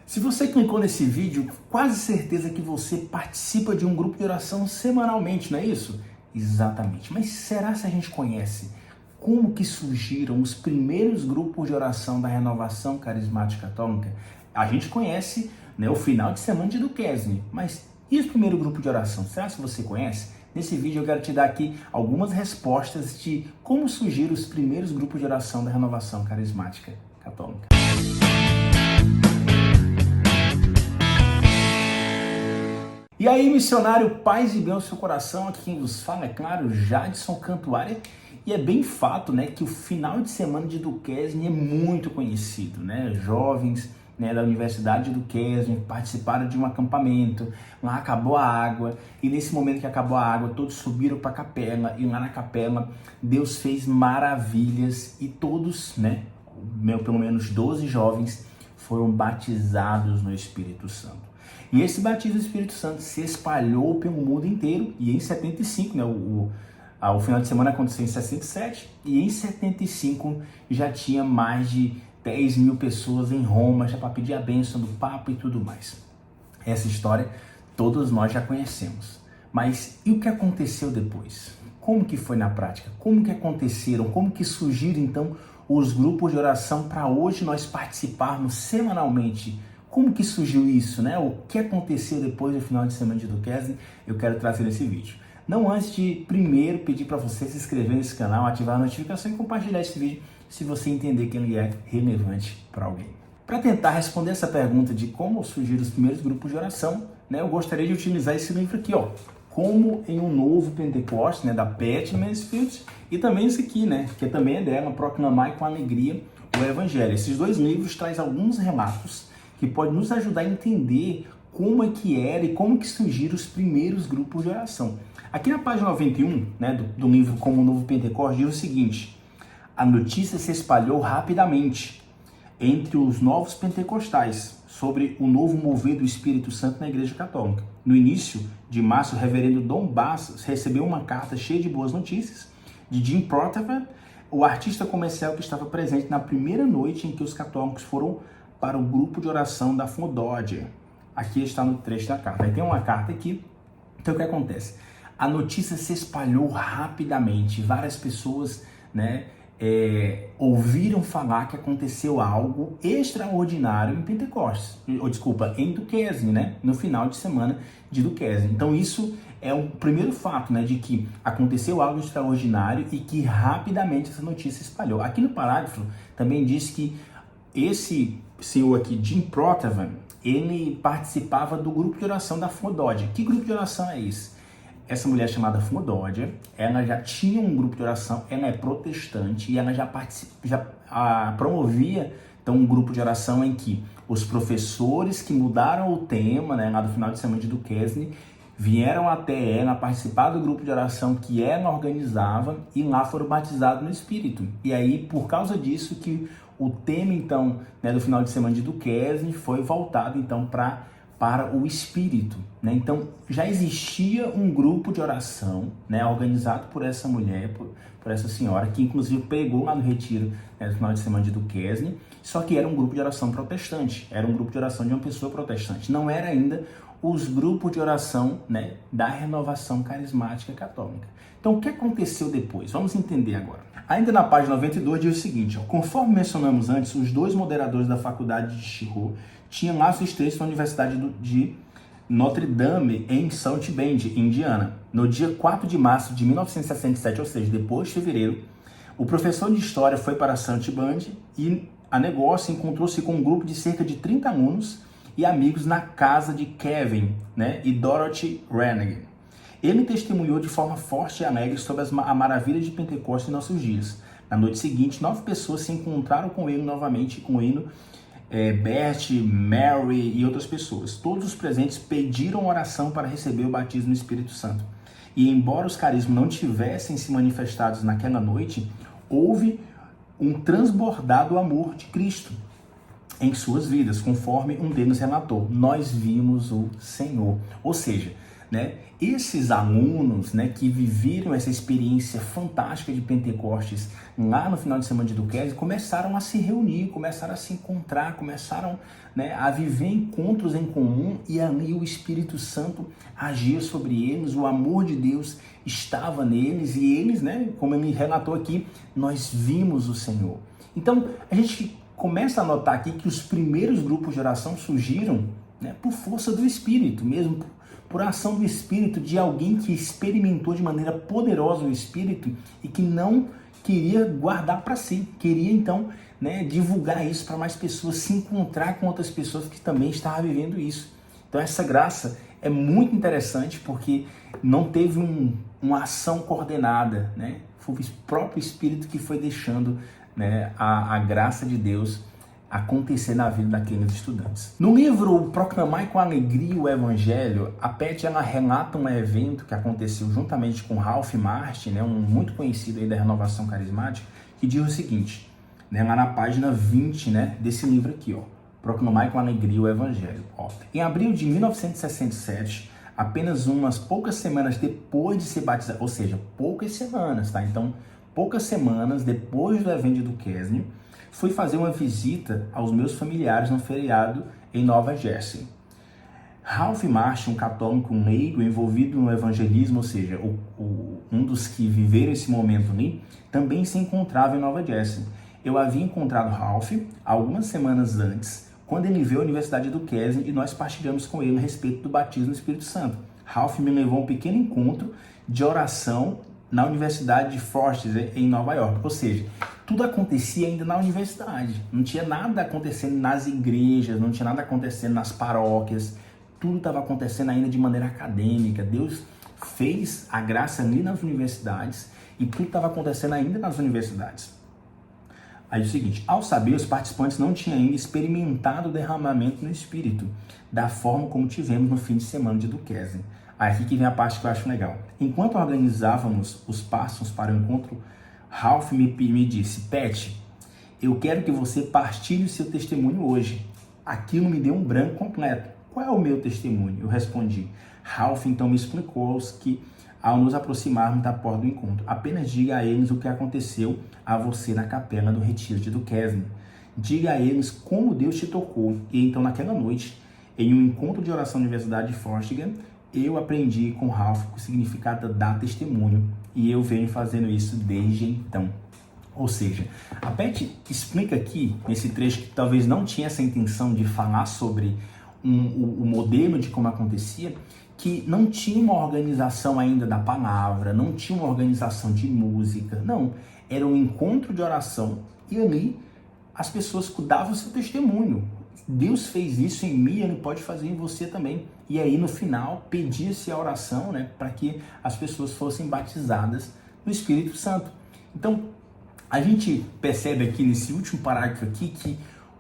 Se você clicou nesse vídeo, quase certeza que você participa de um grupo de oração semanalmente, não é isso? Exatamente. Mas será que a gente conhece como que surgiram os primeiros grupos de oração da Renovação Carismática Católica? A gente conhece, né, o final de semana de Duquesne, mas e o primeiro grupo de oração? Será que você conhece? Nesse vídeo eu quero te dar aqui algumas respostas de como surgiram os primeiros grupos de oração da Renovação Carismática Católica. E aí, missionário, paz e bem ao seu coração, aqui quem vos fala, é claro, Jadson Cantuária, e é bem fato, né, que o final de semana de Duquesne é muito conhecido, né, jovens, né, da Universidade de Duquesne participaram de um acampamento, lá acabou a água, e nesse momento que acabou a água, todos subiram para a capela, e lá na capela, Deus fez maravilhas, e todos, né, pelo menos 12 jovens, foram batizados no Espírito Santo. E esse batismo do Espírito Santo se espalhou pelo mundo inteiro, e em 75, né, o final de semana aconteceu em 67, e em 75 já tinha mais de 10 mil pessoas em Roma, já para pedir a bênção do Papa e tudo mais. Essa história todos nós já conhecemos. Mas e o que aconteceu depois? Como que foi na prática? Como que aconteceram? Como que surgiram então os grupos de oração para hoje nós participarmos semanalmente? Como que surgiu isso, né? O que aconteceu depois do final de semana de Duquesne? Eu quero trazer nesse vídeo. Não antes de primeiro pedir para você se inscrever nesse canal, ativar a notificação e compartilhar esse vídeo se você entender que ele é relevante para alguém. Para tentar responder essa pergunta de como surgiram os primeiros grupos de oração, né, eu gostaria de utilizar esse livro aqui, ó, Como em um Novo Pentecostes, né, da Pat Mansfield, e também esse aqui, né, que também é dela, Proclamai com Alegria o Evangelho. Esses dois livros trazem alguns relatos que podem nos ajudar a entender como é que era e como que surgiram os primeiros grupos de oração. Aqui na página 91, né, do livro Como um Novo Pentecostes, diz o seguinte: a notícia se espalhou rapidamente entre os novos pentecostais sobre o novo mover do Espírito Santo na Igreja Católica. No início de março, o reverendo Dom Bassos recebeu uma carta cheia de boas notícias de Jim Protevan, o artista comercial que estava presente na primeira noite em que os católicos foram para o grupo de oração da Fondódia. Aqui está no trecho da carta. Aí tem uma carta aqui. Então o que acontece? A notícia se espalhou rapidamente. Várias pessoas, né, ouviram falar que aconteceu algo extraordinário em Pentecostes. Em Duquesne, né? No final de semana de Duquesne. Então isso é o primeiro fato, né, de que aconteceu algo extraordinário e que rapidamente essa notícia se espalhou. Aqui no parágrafo também diz que esse senhor aqui, Jim Protevan, ele participava do grupo de oração da Fondódia. Que grupo de oração é esse? Essa mulher chamada Fondódia, ela já tinha um grupo de oração, ela é protestante e ela já promovia então um grupo de oração em que os professores que mudaram o tema, né, lá do final de semana de Duquesne, vieram até ela participar do grupo de oração que ela organizava e lá foram batizados no Espírito. E aí, por causa disso, que o tema, então, né, do final de semana de Duquesne foi voltado, então, para o Espírito, né? Então, já existia um grupo de oração, né, organizado por essa mulher, por essa senhora, que inclusive pegou lá no retiro, né, do final de semana de Duquesne, só que era um grupo de oração protestante, era um grupo de oração de uma pessoa protestante, não era ainda os grupos de oração, né, da Renovação Carismática Católica. Então, o que aconteceu depois? Vamos entender agora. Ainda na página 92 diz o seguinte, ó, conforme mencionamos antes, os dois moderadores da faculdade de Chicago tinham laços estreitos na Universidade de Notre Dame, em South Bend, Indiana. No dia 4 de março de 1967, ou seja, depois de fevereiro, o professor de História foi para South Bend e a negócio encontrou-se com um grupo de cerca de 30 alunos e amigos na casa de Kevin, né, e Dorothy Rennigan. Ele testemunhou de forma forte e alegre sobre a maravilha de Pentecostes em nossos dias. Na noite seguinte, 9 pessoas se encontraram com ele novamente, com ele, Bert, Mary e outras pessoas. Todos os presentes pediram oração para receber o batismo no Espírito Santo. E embora os carismas não tivessem se manifestados naquela noite, houve um transbordado amor de Cristo em suas vidas, conforme um deles relatou: nós vimos o Senhor. Ou seja, né, esses alunos, né, que viveram essa experiência fantástica de Pentecostes lá no final de semana de Duquesne, começaram a se reunir, começaram a se encontrar, começaram, né, a viver encontros em comum, e ali o Espírito Santo agia sobre eles, o amor de Deus estava neles, e eles, né, como ele relatou aqui, nós vimos o Senhor. Então, a gente começa a notar aqui que os primeiros grupos de oração surgiram, né, por força do Espírito, mesmo por ação do Espírito, de alguém que experimentou de maneira poderosa o Espírito e que não queria guardar para si, queria então, né, divulgar isso para mais pessoas, se encontrar com outras pessoas que também estavam vivendo isso. Então essa graça é muito interessante porque não teve uma ação coordenada, né? Foi o próprio Espírito que foi deixando, né, a graça de Deus acontecer na vida daqueles estudantes. No livro Proclamai com Alegria o Evangelho, a Pet ela relata um evento que aconteceu juntamente com Ralph Martin, né, um muito conhecido aí da renovação carismática, que diz o seguinte, né, lá na página 20, né, desse livro aqui, ó, Proclamai com Alegria o Evangelho. Ó, em abril de 1967, apenas umas poucas semanas depois de ser batizado, ou seja, poucas semanas, tá? Então, poucas semanas depois do evento de Duquesne, fui fazer uma visita aos meus familiares no feriado em Nova Jersey. Ralph Martin, um católico leigo envolvido no evangelismo, ou seja, um dos que viveram esse momento ali, também se encontrava em Nova Jersey. Eu havia encontrado Ralph algumas semanas antes, quando ele veio à Universidade do Duquesne, e nós partilhamos com ele a respeito do batismo no Espírito Santo. Ralph me levou a um pequeno encontro de oração na Universidade de Forsyth, em Nova York. Ou seja, tudo acontecia ainda na universidade. Não tinha nada acontecendo nas igrejas, não tinha nada acontecendo nas paróquias. Tudo estava acontecendo ainda de maneira acadêmica. Deus fez a graça ali nas universidades e tudo estava acontecendo ainda nas universidades. Aí é o seguinte, ao saber, os participantes não tinham ainda experimentado o derramamento no Espírito, da forma como tivemos no fim de semana de Duquesne. Aí aqui que vem a parte que eu acho legal. Enquanto organizávamos os passos para o encontro, Ralph me disse, Pet, eu quero que você partilhe o seu testemunho hoje. Aquilo me deu um branco completo. Qual é o meu testemunho? Eu respondi. Ralph então me explicou que, ao nos aproximarmos da porta do encontro, apenas diga a eles o que aconteceu a você na capela do retiro de Duquesne. Diga a eles como Deus te tocou. E então naquela noite, em um encontro de oração na Universidade de Forsyth, eu aprendi com Ralph o significado da testemunho, e eu venho fazendo isso desde então. Ou seja, a Pet explica aqui, nesse trecho, que talvez não tinha essa intenção de falar sobre o modelo de como acontecia, que não tinha uma organização ainda da palavra, não tinha uma organização de música, não. Era um encontro de oração, e ali as pessoas davam o seu testemunho. Deus fez isso em mim, Ele pode fazer em você também. E aí no final pedia-se a oração, né, para que as pessoas fossem batizadas no Espírito Santo. Então a gente percebe aqui nesse último parágrafo aqui que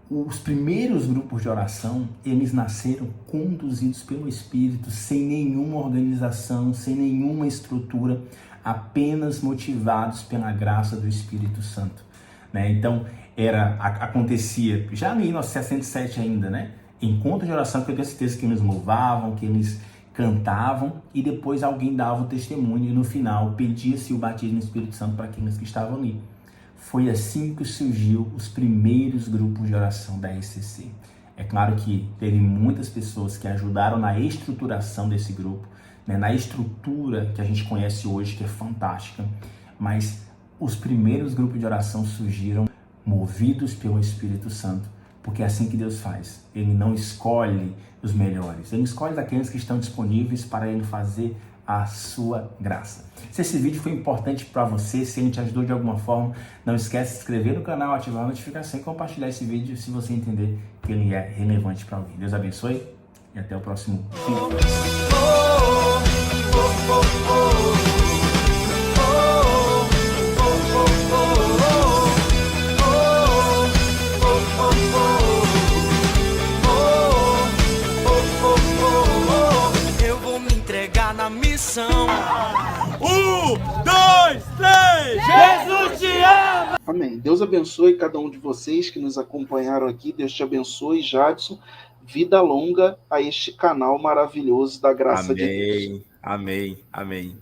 os primeiros grupos de oração, eles nasceram conduzidos pelo Espírito, sem nenhuma organização, sem nenhuma estrutura, apenas motivados pela graça do Espírito Santo, né? Então acontecia já em 1967 ainda, né? Encontro de oração, que eu tenho certeza que eles louvavam, que eles cantavam, e depois alguém dava o testemunho, e no final pedia-se o batismo no Espírito Santo para aqueles que estavam ali. Foi assim que surgiu os primeiros grupos de oração da RCC. É claro que teve muitas pessoas que ajudaram na estruturação desse grupo, né? Na estrutura que a gente conhece hoje, que é fantástica, mas os primeiros grupos de oração surgiram movidos pelo Espírito Santo, porque é assim que Deus faz. Ele não escolhe os melhores, Ele escolhe daqueles que estão disponíveis para Ele fazer a sua graça. Se esse vídeo foi importante para você, se ele te ajudou de alguma forma, não esquece de se inscrever no canal, ativar a notificação e compartilhar esse vídeo se você entender que ele é relevante para alguém. Deus abençoe e até o próximo vídeo. Na missão. 1, 2, 3. Jesus te ama. Amém. Deus abençoe cada um de vocês que nos acompanharam aqui. Deus te abençoe, Jadson. vida longa a este canal maravilhoso da graça de Deus. Amém, amém, amém.